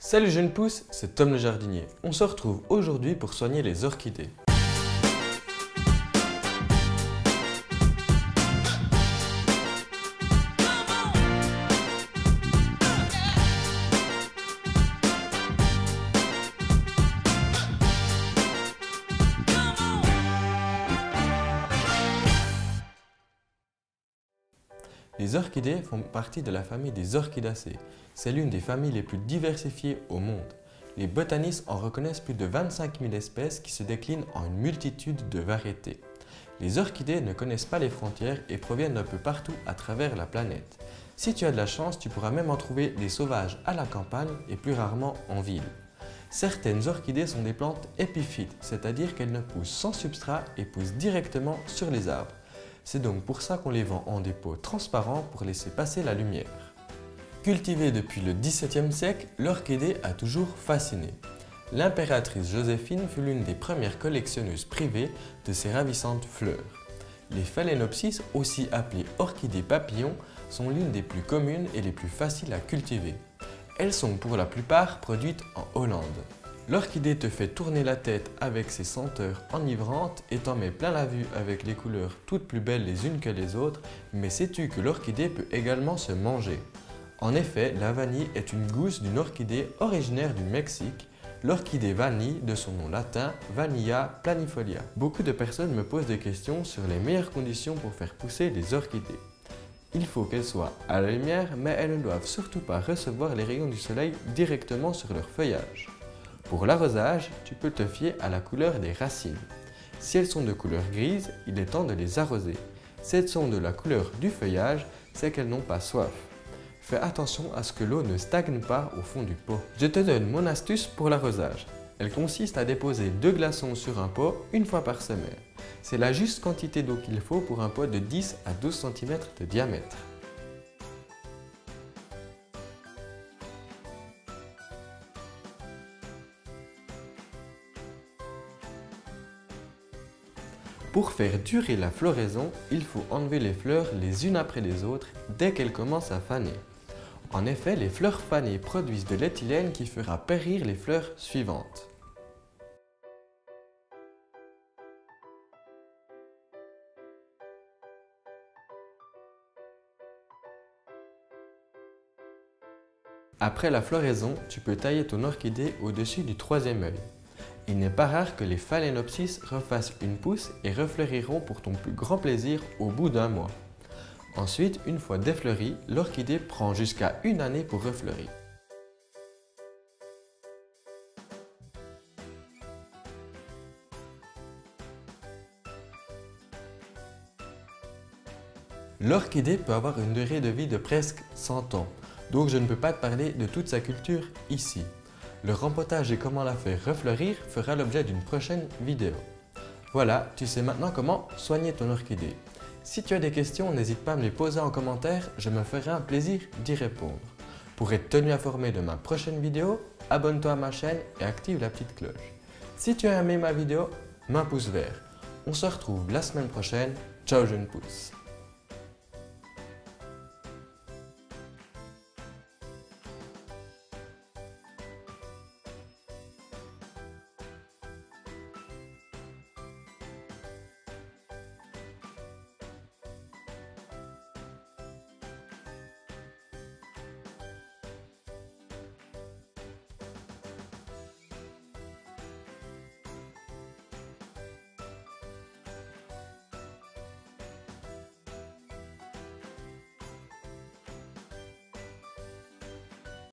Salut jeunes pousses, c'est Tom le jardinier. On se retrouve aujourd'hui pour soigner les orchidées. Les orchidées font partie de la famille des Orchidacées. C'est l'une des familles les plus diversifiées au monde. Les botanistes en reconnaissent plus de 25 000 espèces qui se déclinent en une multitude de variétés. Les orchidées ne connaissent pas les frontières et proviennent d'un peu partout à travers la planète. Si tu as de la chance, tu pourras même en trouver des sauvages à la campagne et plus rarement en ville. Certaines orchidées sont des plantes épiphytes, c'est-à-dire qu'elles ne poussent sans substrat et poussent directement sur les arbres. C'est donc pour ça qu'on les vend en des pots transparents pour laisser passer la lumière. Cultivée depuis le XVIIe siècle, l'orchidée a toujours fasciné. L'impératrice Joséphine fut l'une des premières collectionneuses privées de ces ravissantes fleurs. Les phalaenopsis, aussi appelées orchidées papillons, sont l'une des plus communes et les plus faciles à cultiver. Elles sont pour la plupart produites en Hollande. L'orchidée te fait tourner la tête avec ses senteurs enivrantes et t'en met plein la vue avec les couleurs toutes plus belles les unes que les autres, mais sais-tu que l'orchidée peut également se manger? En effet, la vanille est une gousse d'une orchidée originaire du Mexique, l'orchidée vanille de son nom latin Vanilla planifolia. Beaucoup de personnes me posent des questions sur les meilleures conditions pour faire pousser les orchidées. Il faut qu'elles soient à la lumière, mais elles ne doivent surtout pas recevoir les rayons du soleil directement sur leur feuillage. Pour l'arrosage, tu peux te fier à la couleur des racines. Si elles sont de couleur grise, il est temps de les arroser. Si elles sont de la couleur du feuillage, c'est qu'elles n'ont pas soif. Fais attention à ce que l'eau ne stagne pas au fond du pot. Je te donne mon astuce pour l'arrosage. Elle consiste à déposer 2 glaçons sur un pot une fois par semaine. C'est la juste quantité d'eau qu'il faut pour un pot de 10 à 12 cm de diamètre. Pour faire durer la floraison, il faut enlever les fleurs les unes après les autres dès qu'elles commencent à faner. En effet, les fleurs fanées produisent de l'éthylène qui fera périr les fleurs suivantes. Après la floraison, tu peux tailler ton orchidée au-dessus du 3e œil. Il n'est pas rare que les phalaenopsis refassent une pousse et refleuriront pour ton plus grand plaisir au bout d'1 mois. Ensuite, une fois défleurie, l'orchidée prend jusqu'à 1 année pour refleurir. L'orchidée peut avoir une durée de vie de presque 100 ans, donc je ne peux pas te parler de toute sa culture ici. Le rempotage et comment la faire refleurir fera l'objet d'une prochaine vidéo. Voilà, tu sais maintenant comment soigner ton orchidée. Si tu as des questions, n'hésite pas à me les poser en commentaire, je me ferai un plaisir d'y répondre. Pour être tenu informé de ma prochaine vidéo, abonne-toi à ma chaîne et active la petite cloche. Si tu as aimé ma vidéo, mets un pouce vert. On se retrouve la semaine prochaine. Ciao jeunes pousses.